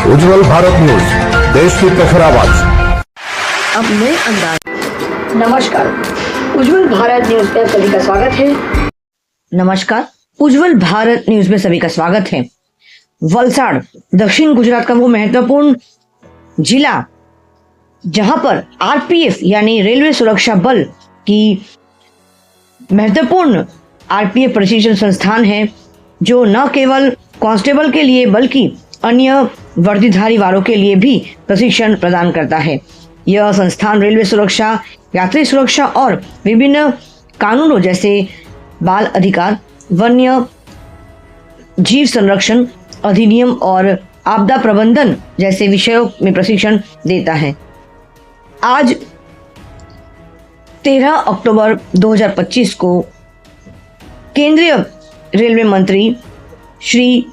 उज्जवल Bharat news, देश की प्रखर आवाज। अब नए अंदाज। नमस्कार, उज्जवल भारत न्यूज में सभी का स्वागत है। नमस्कार, उज्जवल भारत न्यूज में सभी का स्वागत है। वलसाड़ दक्षिण गुजरात का वो महत्वपूर्ण जिला जहां पर आरपीएफ यानी रेलवे सुरक्षा बल की महत्वपूर्ण आरपीएफ प्रशिक्षण संस्थान है, जो न केवल कांस्टेबल के लिए बल्कि अन्य वर्दीधारी वालों के लिए भी प्रशिक्षण प्रदान करता है। यह संस्थान रेलवे सुरक्षा, यात्री सुरक्षा और विभिन्न कानूनों जैसे बाल अधिकार, वन्य जीव संरक्षण अधिनियम और आपदा प्रबंधन जैसे विषयों में प्रशिक्षण देता है। आज 13 अक्टूबर 2025 को केंद्रीय रेलवे मंत्री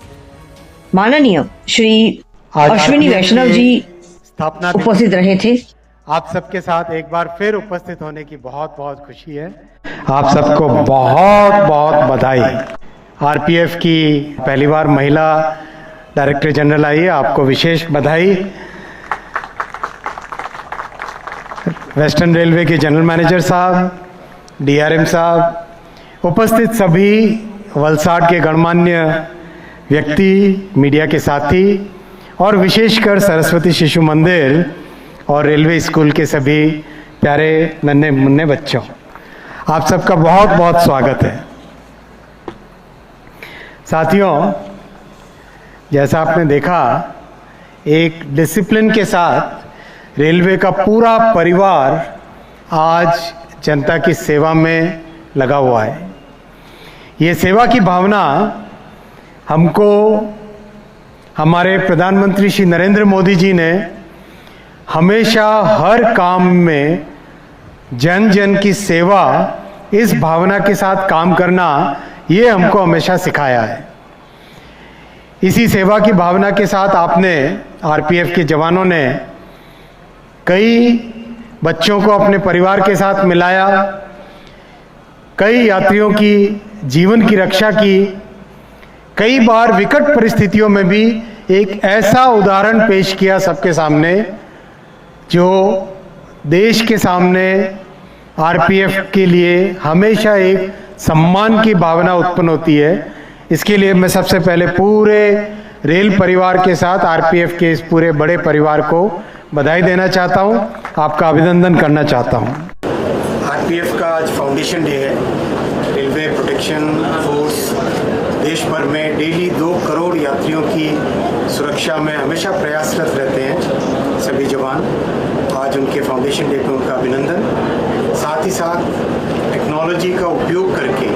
माननीय श्री अश्विनी वैष्णव जी स्थापना उपस्थित रहे थे। आप सबके साथ एक बार फिर उपस्थित होने की बहुत बहुत खुशी है। आप सबको बहुत बहुत बधाई। आरपीएफ की पहली बार महिला डायरेक्टर जनरल आई है, आपको विशेष बधाई। वेस्टर्न रेलवे के जनरल मैनेजर साहब, डीआरएम साहब, उपस्थित सभी वलसाड़ के गणमान्य व्यक्ति, मीडिया के साथी और विशेषकर सरस्वती शिशु मंदिर और रेलवे स्कूल के सभी प्यारे नन्हे मुन्ने बच्चों, आप सबका बहुत बहुत स्वागत है। साथियों, जैसा आपने देखा, एक डिसिप्लिन के साथ रेलवे का पूरा परिवार आज जनता की सेवा में लगा हुआ है। ये सेवा की भावना हमको हमारे प्रधानमंत्री श्री नरेंद्र मोदी जी ने हमेशा हर काम में जन जन की सेवा, इस भावना के साथ काम करना, ये हमको हमेशा सिखाया है। इसी सेवा की भावना के साथ आपने, आरपीएफ के जवानों ने कई बच्चों को अपने परिवार के साथ मिलाया, कई यात्रियों की जीवन की रक्षा की, कई बार विकट परिस्थितियों में भी एक ऐसा उदाहरण पेश किया सबके सामने जो देश के सामने आरपीएफ के लिए हमेशा एक सम्मान की भावना उत्पन्न होती है। इसके लिए मैं सबसे पहले पूरे रेल परिवार के साथ आरपीएफ के इस पूरे बड़े परिवार को बधाई देना चाहता हूं, आपका अभिनंदन करना चाहता हूं। आरपीएफ का आज फाउंडेशन डे है। रेलवे प्रोटेक्शन फोर्स देश भर में डेली 2 करोड़ यात्रियों की सुरक्षा में हमेशा प्रयासरत रहते हैं सभी जवान। आज उनके फाउंडेशन डे पर उनका अभिनंदन। साथ ही साथ टेक्नोलॉजी का उपयोग करके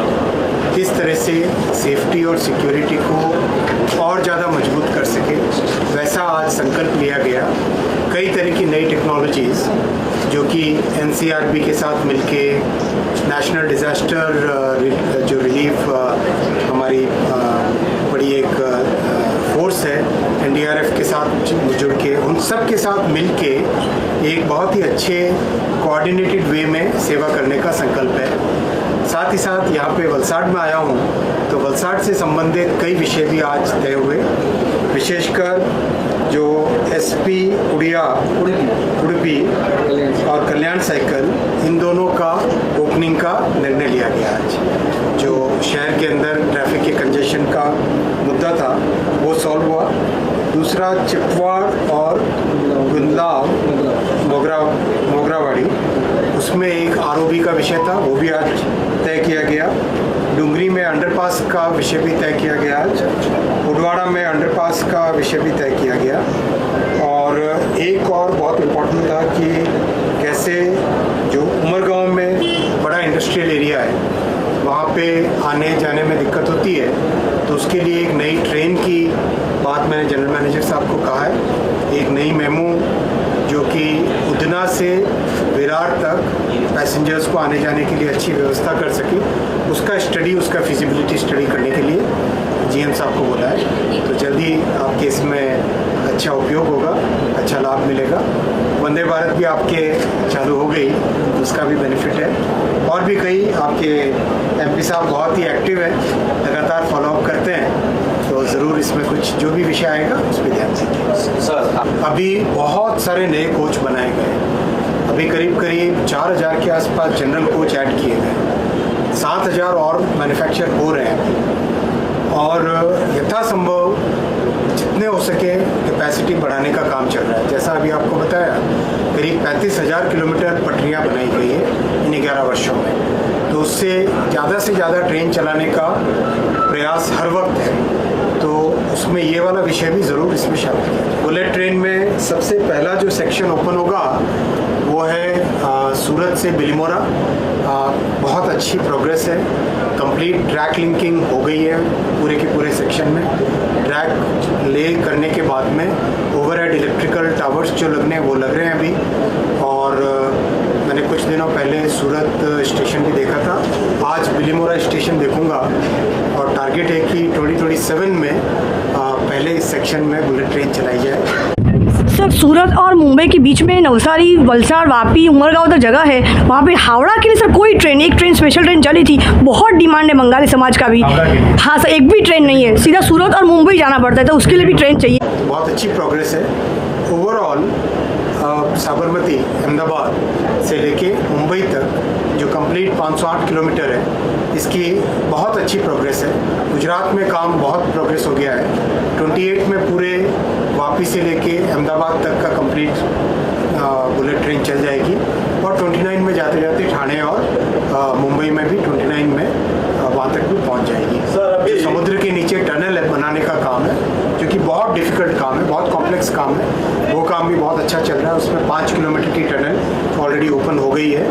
किस तरह से सेफ्टी और सिक्योरिटी को और ज़्यादा मजबूत कर सके, वैसा आज संकल्प लिया गया। कई तरह की नई टेक्नोलॉजीज़ जो कि एनसीआरबी के साथ मिलके नेशनल डिज़ास्टर जो रिलीफ हमारी बड़ी एक फोर्स है, एनडीआरएफ के साथ जुड़ के, उन सब के साथ मिलके एक बहुत ही अच्छे कोऑर्डिनेटेड वे में सेवा करने का संकल्प है। साथ ही साथ यहाँ पे वलसाड़ में आया हूँ, तो वलसाड़ से संबंधित कई विषय भी आज तय हुए। विशेषकर जो एसपी उड़पी और कल्याण साइकिल, इन दोनों का ओपनिंग का निर्णय लिया गया आज। जो शहर के अंदर ट्रैफिक के कंजेशन का मुद्दा था वो सॉल्व हुआ। दूसरा चिपवाड़ और गुंदलाव मोगरावाड़ी, उसमें एक आरओबी का विषय था, वो भी आज तय किया गया। डुंगरी में अंडरपास का विषय भी तय किया गया आज। उडवाड़ा में अंडरपास का विषय भी तय किया गया। और एक और बहुत इम्पोर्टेंट था कि कैसे जो उमरगांव में बड़ा इंडस्ट्रियल एरिया है, वहाँ पे आने जाने में दिक्कत होती है, तो उसके लिए एक नई ट्रेन की बात मैंने जनरल मैनेजर साहब को कहा है। एक नई मेमो जो कि उधना से विरार तक पैसेंजर्स को आने जाने के लिए अच्छी व्यवस्था कर सके, उसका स्टडी, उसका फिजिबिलिटी स्टडी करने के लिए जीएम साहब को बोला है। तो जल्दी आपके इसमें अच्छा उपयोग होगा, अच्छा लाभ मिलेगा। वंदे भारत भी आपके चालू हो गई, तो उसका भी बेनिफिट है। और भी कई आपके एमपी साहब बहुत ही एक्टिव है, लगातार फॉलोअप करते हैं, तो तो ज़रूर इसमें कुछ जो भी विषय आएगा उस पर ध्यान देंगे। सर अभी बहुत सारे नए कोच बनाए गए, अभी करीब करीब 4000 के आसपास जनरल कोच ऐड किए गए, 7000 और मैन्युफैक्चर हो रहे हैं और यथासंभव जितने हो सके कैपेसिटी बढ़ाने का काम चल रहा है। जैसा अभी आपको बताया, करीब 35,000 किलोमीटर पटरियां बनाई गई है इन 11 वर्षों में, तो उससे ज़्यादा से ज़्यादा ट्रेन चलाने का प्रयास हर वक्त है, तो उसमें ये वाला विषय भी ज़रूर इसमें शामिल है। बुलेट ट्रेन में सबसे पहला जो सेक्शन ओपन होगा वो है सूरत से बिलीमोरा। बहुत अच्छी प्रोग्रेस है, कंप्लीट ट्रैक लिंकिंग हो गई है पूरे के पूरे सेक्शन में। ट्रैक ले करने के बाद में ओवरहेड इलेक्ट्रिकल टावर्स जो लगने हैं वो लग रहे हैं अभी, और मैंने कुछ दिनों पहले सूरत स्टेशन भी देखा था, आज बिलीमोरा स्टेशन देखूंगा और टारगेट है कि 2027 में पहले इस सेक्शन में बुलेट ट्रेन चलाई जाए। सर, सूरत और मुंबई के बीच में नवसारी, वलसाड़, वापी, उमरगांव तो जगह है, वहाँ पे हावड़ा के लिए सर कोई ट्रेन, एक ट्रेन स्पेशल ट्रेन चली थी, बहुत डिमांड है बंगाली समाज का भी। हाँ सर, एक भी ट्रेन नहीं है, सीधा सूरत और मुंबई जाना पड़ता है, तो उसके लिए भी ट्रेन चाहिए। बहुत अच्छी प्रोग्रेस है ओवरऑल। साबरमती अहमदाबाद से लेके मुंबई तक जो कंप्लीट 508 किलोमीटर है, इसकी बहुत अच्छी प्रोग्रेस है। गुजरात में काम बहुत प्रोग्रेस हो गया है। 28 में पूरे वापी से लेके अहमदाबाद तक का कंप्लीट बुलेट ट्रेन चल जाएगी, और 29 में जाते जाते ठाणे और मुंबई में भी 29 में वहाँ तक भी पहुँच जाएगी। सर, अभी समुद्र के नीचे टनल बनाने का काम है, जो कि बहुत डिफ़िकल्ट काम है, बहुत कॉम्प्लेक्स काम है, वो काम भी बहुत अच्छा चल रहा है। उसमें 5 किलोमीटर की टनल ऑलरेडी ओपन हो गई है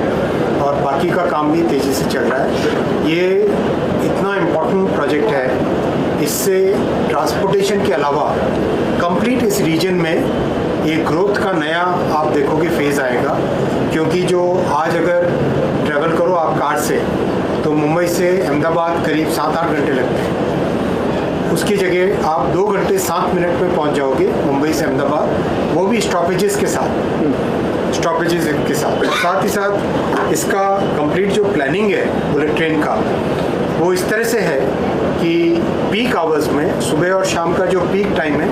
और बाकी का काम भी तेज़ी से चल रहा है। ये इतना इम्पोर्टेंट प्रोजेक्ट है, इससे ट्रांसपोर्टेशन के अलावा कंप्लीट इस रीजन में ये ग्रोथ का नया आप देखोगे फेज़ आएगा, क्योंकि जो आज अगर ट्रैवल करो आप कार से, तो मुंबई से अहमदाबाद करीब 7-8 घंटे लगते हैं, उसकी जगह आप 2 घंटे 7 मिनट में पहुंच जाओगे मुंबई से अहमदाबाद, वो भी स्टॉपेजेस के साथ। साथ ही साथ इसका कंप्लीट जो प्लानिंग है बुलेट ट्रेन का, वो इस तरह से है कि पीक आवर्स में सुबह और शाम का जो पीक टाइम है,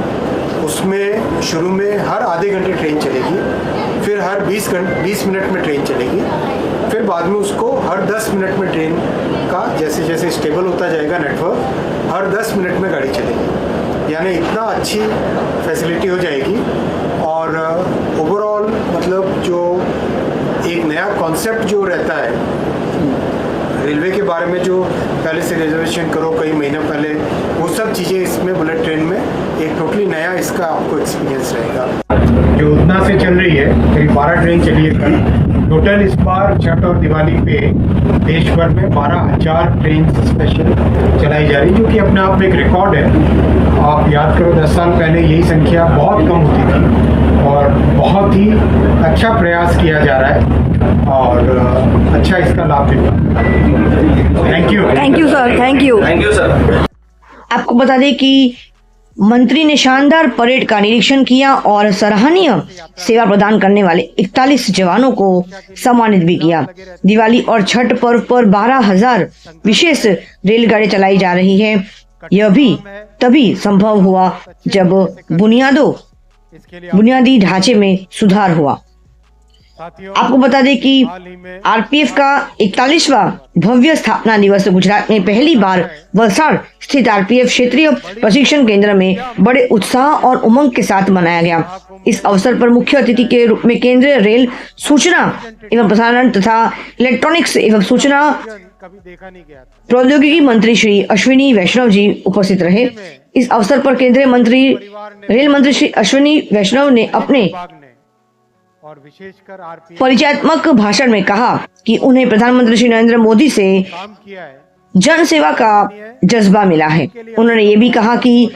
उसमें शुरू में हर आधे घंटे ट्रेन चलेगी, फिर हर 20 मिनट में ट्रेन चलेगी, फिर बाद में उसको हर 10 मिनट में ट्रेन का जैसे जैसे स्टेबल होता जाएगा नेटवर्क, हर 10 मिनट में गाड़ी चलेगी। यानी इतना अच्छी फैसिलिटी हो जाएगी, और ओवरऑल मतलब जो एक नया कॉन्सेप्ट जो रहता है रेलवे के बारे में, जो पहले से रिजर्वेशन करो कई महीने पहले, वो सब चीज़ें इसमें बुलेट ट्रेन में एक टोटली नया इसका आपको एक्सपीरियंस रहेगा। जो उतना से चल रही है, करीब 12 ट्रेन चली है कल टोटल। इस बार छठ और दिवाली पे देश भर में 12,000 ट्रेन स्पेशल चलाई जा रही है, जो कि अपने आप में एक रिकॉर्ड है। आप याद करो 10 साल पहले यही संख्या बहुत कम होती थी, और बहुत ही अच्छा प्रयास किया जा रहा है और अच्छा इसका लाभ मिलेगा। Thank you sir, thank you. Thank you sir. आपको बता दें कि मंत्री ने शानदार परेड का निरीक्षण किया और सराहनीय सेवा प्रदान करने वाले 41 जवानों को सम्मानित भी किया। दिवाली और छठ पर्व पर 12,000 विशेष रेलगाड़ी चलाई जा रही है। यह भी तभी संभव हुआ जब बुनियादी ढांचे में सुधार हुआ। आपको बता दें कि आरपीएफ का 41वां भव्य स्थापना दिवस गुजरात में पहली बार वलसाड़ स्थित आरपीएफ क्षेत्रीय प्रशिक्षण केंद्र में बड़े उत्साह और उमंग के साथ मनाया गया। इस अवसर पर मुख्य अतिथि के रूप में केंद्रीय रेल, सूचना एवं प्रसारण तथा इलेक्ट्रॉनिक्स एवं सूचना प्रौद्योगिकी मंत्री श्री अश्विनी वैष्णव जी उपस्थित रहे। इस अवसर पर केंद्रीय रेल मंत्री श्री अश्विनी वैष्णव ने अपने और विशेषकर परिचयात्मक भाषण में कहा कि उन्हें प्रधानमंत्री श्री नरेंद्र मोदी से काम किया है, जन सेवा का जज्बा मिला है। उन्होंने ये भी कहा कि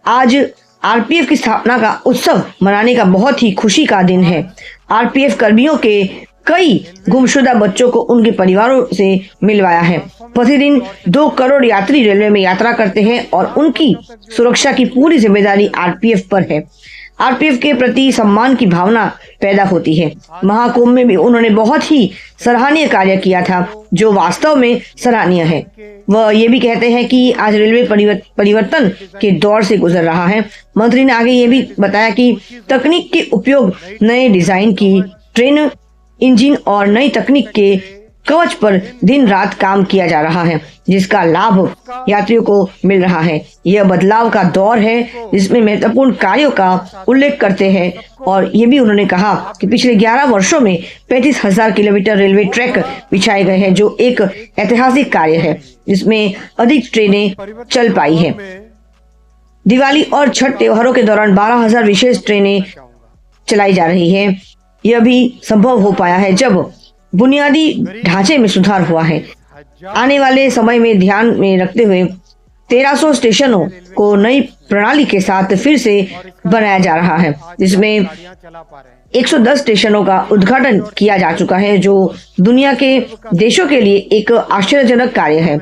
आज आरपीएफ की स्थापना का उत्सव मनाने का बहुत ही खुशी का दिन है। आरपीएफ कर्मियों के कई गुमशुदा बच्चों को उनके परिवारों से मिलवाया है। प्रतिदिन 2 करोड़ यात्री रेलवे में यात्रा करते हैं और उनकी सुरक्षा की पूरी जिम्मेदारी आरपीएफ पर है। आरपीएफ के प्रति सम्मान की भावना पैदा होती है। महाकुंभ में भी उन्होंने बहुत ही सराहनीय कार्य किया था, जो वास्तव में सराहनीय है। वह ये भी कहते हैं कि आज रेलवे परिवर्तन के दौर से गुजर रहा है। मंत्री ने आगे ये भी बताया कि तकनीक के उपयोग, नए डिजाइन की ट्रेन इंजन और नई तकनीक के कवच पर दिन रात काम किया जा रहा है, जिसका लाभ यात्रियों को मिल रहा है। यह बदलाव का दौर है जिसमें महत्वपूर्ण कार्यों का उल्लेख करते हैं। और ये भी उन्होंने कहा कि पिछले 11 वर्षों में 35,000 किलोमीटर रेलवे ट्रैक बिछाए गए हैं, जो एक ऐतिहासिक कार्य है जिसमें अधिक ट्रेनें चल पाई है। दिवाली और छठ त्योहारों के दौरान 12,000 विशेष ट्रेनें चलाई जा रही है। यह भी संभव हो पाया है जब बुनियादी ढांचे में सुधार हुआ है। आने वाले समय में ध्यान में रखते हुए 1300 स्टेशनों को नई प्रणाली के साथ फिर से बनाया जा रहा है, जिसमें 110 स्टेशनों का उद्घाटन किया जा चुका है, जो दुनिया के देशों के लिए एक आश्चर्यजनक कार्य है।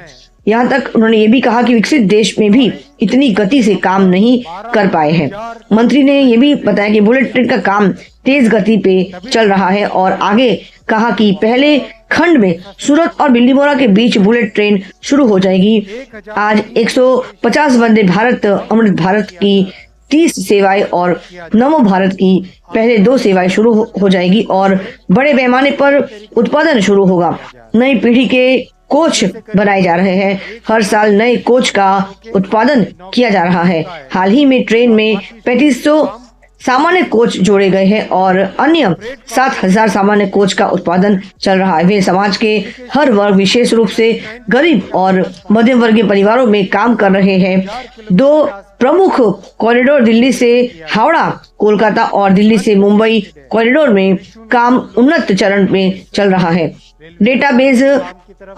यहाँ तक उन्होंने ये भी कहा कि विकसित देश में भी इतनी गति से काम नहीं कर पाए हैं। मंत्री ने ये भी बताया कि बुलेट ट्रेन का काम तेज गति पे चल रहा है और आगे कहा कि पहले खंड में सूरत और बिल्लीमोरा के बीच बुलेट ट्रेन शुरू हो जाएगी। आज 150 वंदे भारत, अमृत भारत की 30 सेवाएं और नमो भारत की पहले 2 सेवाएं शुरू हो जाएगी और बड़े पैमाने पर उत्पादन शुरू होगा। नई पीढ़ी के कोच बनाए जा रहे हैं। हर साल नए कोच का उत्पादन किया जा रहा है। हाल ही में ट्रेन में 3500 सामान्य कोच जोड़े गए हैं और अन्य 7,000 सामान्य कोच का उत्पादन चल रहा है। वे समाज के हर वर्ग, विशेष रूप से गरीब और मध्यम वर्गीय परिवारों में काम कर रहे हैं। 2 प्रमुख कॉरिडोर, दिल्ली से हावड़ा, कोलकाता और दिल्ली से मुंबई कॉरिडोर में काम उन्नत चरण में चल रहा है। डेटाबेस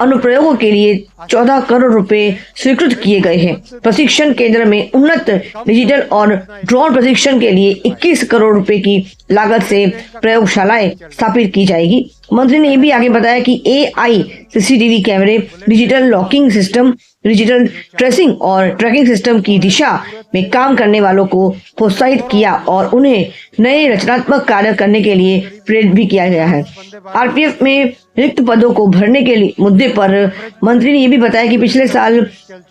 अनुप्रयोगों के लिए 14 करोड़ रुपए स्वीकृत किए गए हैं। प्रशिक्षण केंद्र में उन्नत डिजिटल और ड्रोन प्रशिक्षण के लिए 21 करोड़ रुपए की लागत से प्रयोगशालाएं स्थापित की जाएगी। मंत्री ने यह भी आगे बताया कि AI CCTV कैमरे, digital locking system, digital tracing और ट्रैकिंग सिस्टम की दिशा में काम करने वालों को प्रोत्साहित किया और उन्हें नए रचनात्मक कार्य करने के लिए प्रेरित भी किया गया है। आरपीएफ में रिक्त पदों को भरने के लिए मुद्दे पर मंत्री ने यह भी बताया कि पिछले साल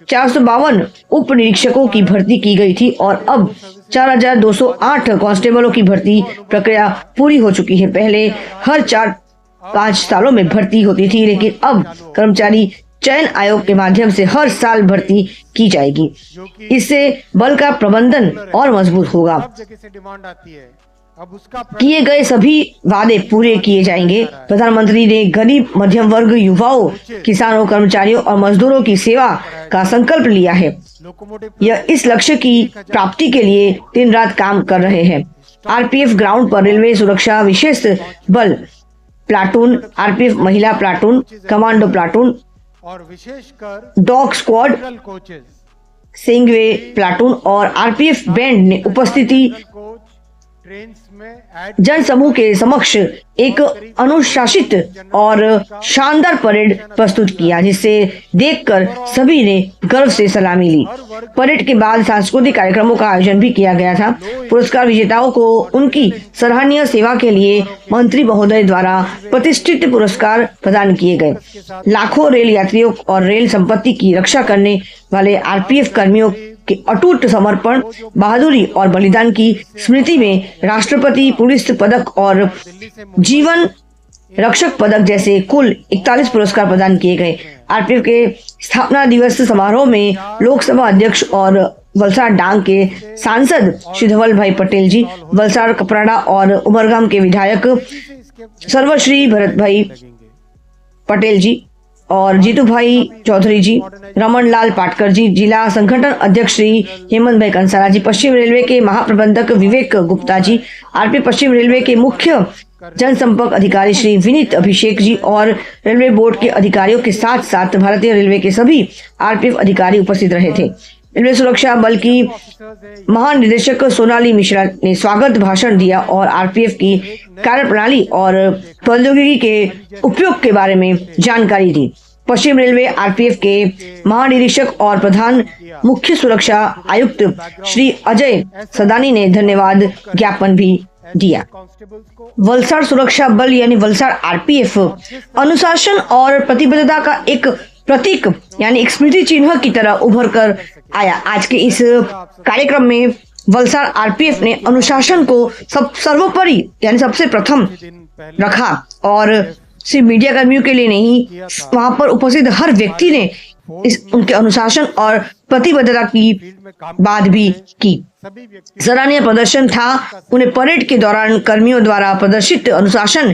452 उप निरीक्षकों की भर्ती की गई थी और अब 4,208 कांस्टेबलों की भर्ती प्रक्रिया पूरी हो चुकी है। पहले हर 4-5 सालों में भर्ती होती थी, लेकिन अब कर्मचारी चयन आयोग के माध्यम से हर साल भर्ती की जाएगी। इससे बल का प्रबंधन और मजबूत होगा। किए गए सभी वादे पूरे किए जाएंगे। प्रधानमंत्री ने गरीब, मध्यम वर्ग, युवाओं, किसानों, कर्मचारियों और मजदूरों की सेवा का संकल्प लिया है। यह इस लक्ष्य की प्राप्ति के लिए दिन रात काम कर रहे हैं। आरपीएफ ग्राउंड पर रेलवे सुरक्षा विशेष बल प्लाटून, आरपीएफ महिला प्लाटून, कमांडो प्लाटून और विशेषकर डॉग स्क्वाड, सिंगवे प्लाटून और आरपीएफ बैंड ने उपस्थिति जन समूह के समक्ष एक अनुशासित और शानदार परेड प्रस्तुत किया, जिसे देखकर सभी ने गर्व से सलामी ली। परेड के बाद सांस्कृतिक कार्यक्रमों का आयोजन भी किया गया था। पुरस्कार विजेताओं को उनकी सराहनीय सेवा के लिए मंत्री महोदय द्वारा प्रतिष्ठित पुरस्कार प्रदान किए गए। लाखों रेल यात्रियों और रेल संपत्ति की रक्षा करने वाले आरपीएफ कर्मियों के अटूट समर्पण, बहादुरी और बलिदान की स्मृति में राष्ट्रपति पुलिस पदक और जीवन रक्षक पदक जैसे कुल 41 पुरस्कार प्रदान किए गए। आरपीएफ के स्थापना दिवस समारोह में लोकसभा अध्यक्ष और वलसाड डांग के सांसद श्री धवल भाई पटेल जी, वलसाड कपराड़ा और उमरगाम के विधायक सर्वश्री भरत भाई पटेल जी और जीतू भाई चौधरी जी, रमन लाल पाटकर जी, जिला संगठन अध्यक्ष श्री हेमंत भाई कंसाला जी, पश्चिम रेलवे के महाप्रबंधक विवेक गुप्ता जी, आरपी पश्चिम रेलवे के मुख्य जनसंपर्क अधिकारी श्री विनीत अभिषेक जी और रेलवे बोर्ड के अधिकारियों के साथ साथ भारतीय रेलवे के सभी आरपीएफ अधिकारी उपस्थित रहे थे। रेलवे सुरक्षा बल की महानिदेशक सोनाली मिश्रा ने स्वागत भाषण दिया और आरपीएफ की कार्यप्रणाली और प्रौद्योगिकी के उपयोग के बारे में जानकारी दी। पश्चिम रेलवे आरपीएफ के महानिरीक्षक और प्रधान मुख्य सुरक्षा आयुक्त श्री अजय सदानी ने धन्यवाद ज्ञापन भी दिया। वलसाड़ सुरक्षा बल यानी वलसाड़ आरपीएफ अनुशासन और प्रतिबद्धता का एक प्रतीक यानी एक स्मृति चिन्ह की तरह उभर कर आया। आज के इस कार्यक्रम में वलसाड़ आरपीएफ ने अनुशासन को सर्वोपरि यानी सबसे प्रथम रखा और सिर्फ मीडिया कर्मियों के लिए नहीं, वहां पर उपस्थित हर व्यक्ति ने उनके अनुशासन और प्रतिबद्धता की बात भी की। सराहनीय प्रदर्शन था। उन्हें परेड के दौरान कर्मियों द्वारा प्रदर्शित अनुशासन,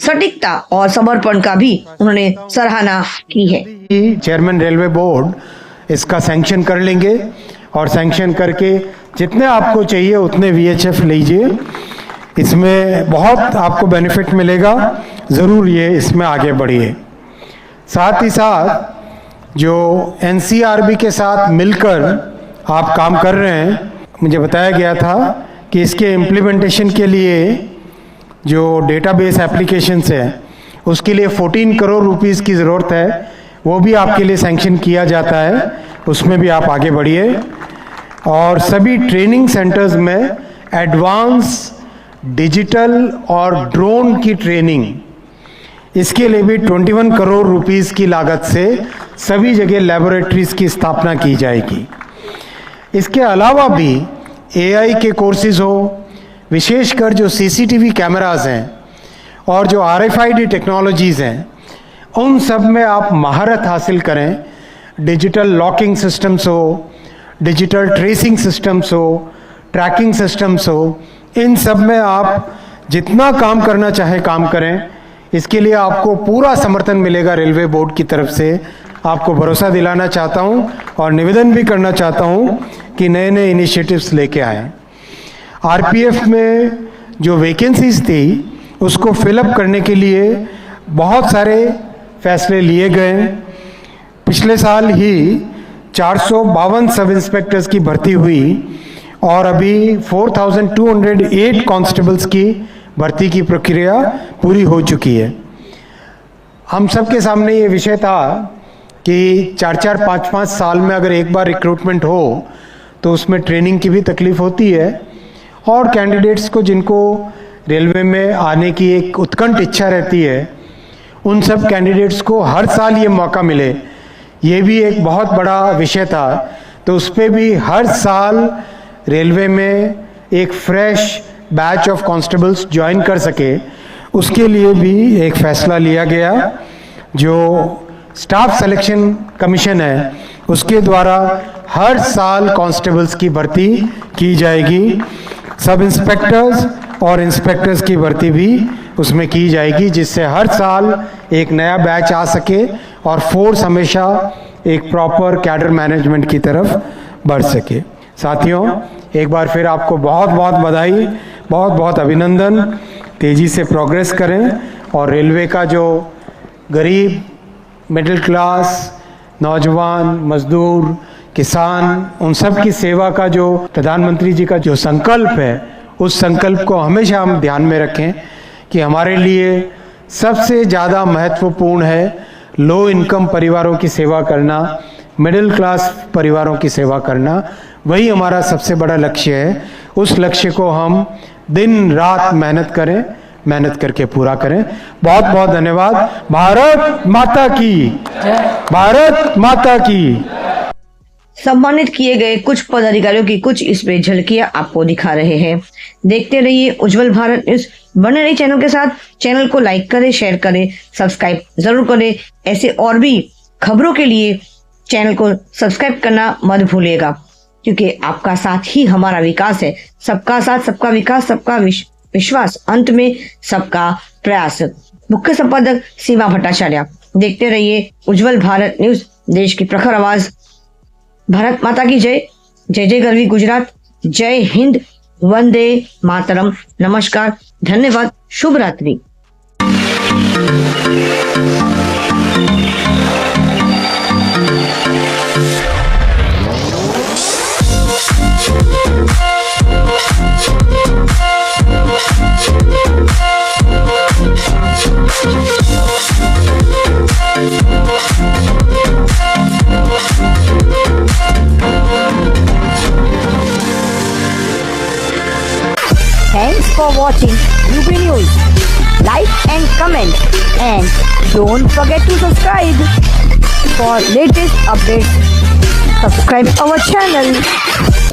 सटीकता और समर्पण का भी उन्होंने सराहना की है। चेयरमैन रेलवे बोर्ड इसका सैंक्शन कर लेंगे और सैंक्शन करके जितने आपको चाहिए उतने VHF लीजिए। इसमें बहुत आपको बेनिफिट मिलेगा, ज़रूर ये इसमें आगे बढ़िए। साथ ही साथ जो NCRB के साथ मिलकर आप काम कर रहे हैं, मुझे बताया गया था कि इसके इम्प्लीमेंटेशन के लिए जो डेटाबेस एप्लीकेशंस है उसके लिए 14 करोड़ रुपीस की ज़रूरत है, वो भी आपके लिए सैंक्शन किया जाता है, उसमें भी आप आगे बढ़िए। और सभी ट्रेनिंग सेंटर्स में एडवांस डिजिटल और ड्रोन की ट्रेनिंग, इसके लिए भी 21 करोड़ रुपीस की लागत से सभी जगह लैबोरेटरीज की स्थापना की जाएगी। इसके अलावा भी AI के कोर्सेज हो, विशेषकर जो CCTV कैमरास हैं और जो RFID टेक्नोलॉजीज़ हैं, उन सब में आप महारत हासिल करें। डिजिटल लॉकिंग सिस्टम्स हो, डिजिटल ट्रेसिंग सिस्टम्स हो, ट्रैकिंग सिस्टम्स हो, इन सब में आप जितना काम करना चाहे काम करें। इसके लिए आपको पूरा समर्थन मिलेगा रेलवे बोर्ड की तरफ से। आपको भरोसा दिलाना चाहता हूं और निवेदन भी करना चाहता हूं कि नए नए इनिशिएटिव्स लेके आएं। आरपीएफ में जो वैकेंसीज थी उसको फिलअप करने के लिए बहुत सारे फैसले लिए गए। पिछले साल ही 452 सब इंस्पेक्टर्स की भर्ती हुई और अभी 4208 कांस्टेबल्स की भर्ती की प्रक्रिया पूरी हो चुकी है। हम सबके सामने ये विषय था कि 4-4, 5-5 साल में अगर एक बार रिक्रूटमेंट हो तो उसमें ट्रेनिंग की भी तकलीफ होती है और कैंडिडेट्स को जिनको रेलवे में आने की एक उत्कंठ इच्छा रहती है, उन सब कैंडिडेट्स को हर साल ये मौका मिले, ये भी एक बहुत बड़ा विषय था। तो उस पर भी हर साल रेलवे में एक fresh batch of constables join कर सके, उसके लिए भी एक फैसला लिया गया। जो स्टाफ सिलेक्शन कमीशन है उसके द्वारा हर साल कांस्टेबल्स की भर्ती की जाएगी। सब इंस्पेक्टर्स और इंस्पेक्टर्स की भर्ती भी उसमें की जाएगी, जिससे हर साल एक नया बैच आ सके और फोर्स हमेशा एक प्रॉपर कैडर मैनेजमेंट की तरफ बढ़ सके। साथियों, एक बार फिर आपको बहुत बहुत बधाई, बहुत बहुत अभिनंदन। तेज़ी से प्रोग्रेस करें और रेलवे का जो गरीब, मिडिल क्लास, नौजवान, मजदूर, किसान, उन सब की सेवा का जो प्रधानमंत्री जी का जो संकल्प है, उस संकल्प को हमेशा हम ध्यान में रखें कि हमारे लिए सबसे ज़्यादा महत्वपूर्ण है लो इनकम परिवारों की सेवा करना, मिडिल क्लास परिवारों की सेवा करना, वही हमारा सबसे बड़ा लक्ष्य है। उस लक्ष्य को हम दिन रात मेहनत करें, मेहनत करके पूरा करें। बहुत बहुत धन्यवाद। भारत माता की, भारत माता की। सम्मानित किए गए कुछ पदाधिकारियों की कुछ इसमें झलकियां आपको दिखा रहे हैं। देखते रहिए उज्जवल भारत न्यूज। बने रहिए चैनल के साथ। चैनल को लाइक करें, शेयर करें, सब्सक्राइब जरूर करें। ऐसे और भी खबरों के लिए चैनल को सब्सक्राइब करना मत भूलिएगा, क्योंकि आपका साथ ही हमारा विकास है। सबका साथ, सबका विकास, सबका विश्वास, अंत में सबका प्रयास। मुख्य संपादक सीमा भट्टाचार्य। देखते रहिए उज्जवल भारत न्यूज, देश की प्रखर आवाज। भारत माता की जय। जय जय गरवी गुजरात। जय हिंद। वंदे मातरम। नमस्कार, धन्यवाद, शुभ रात्रि। We'll be right back. for watching UP News. Like and comment, and don't forget to subscribe for latest updates. Subscribe our channel.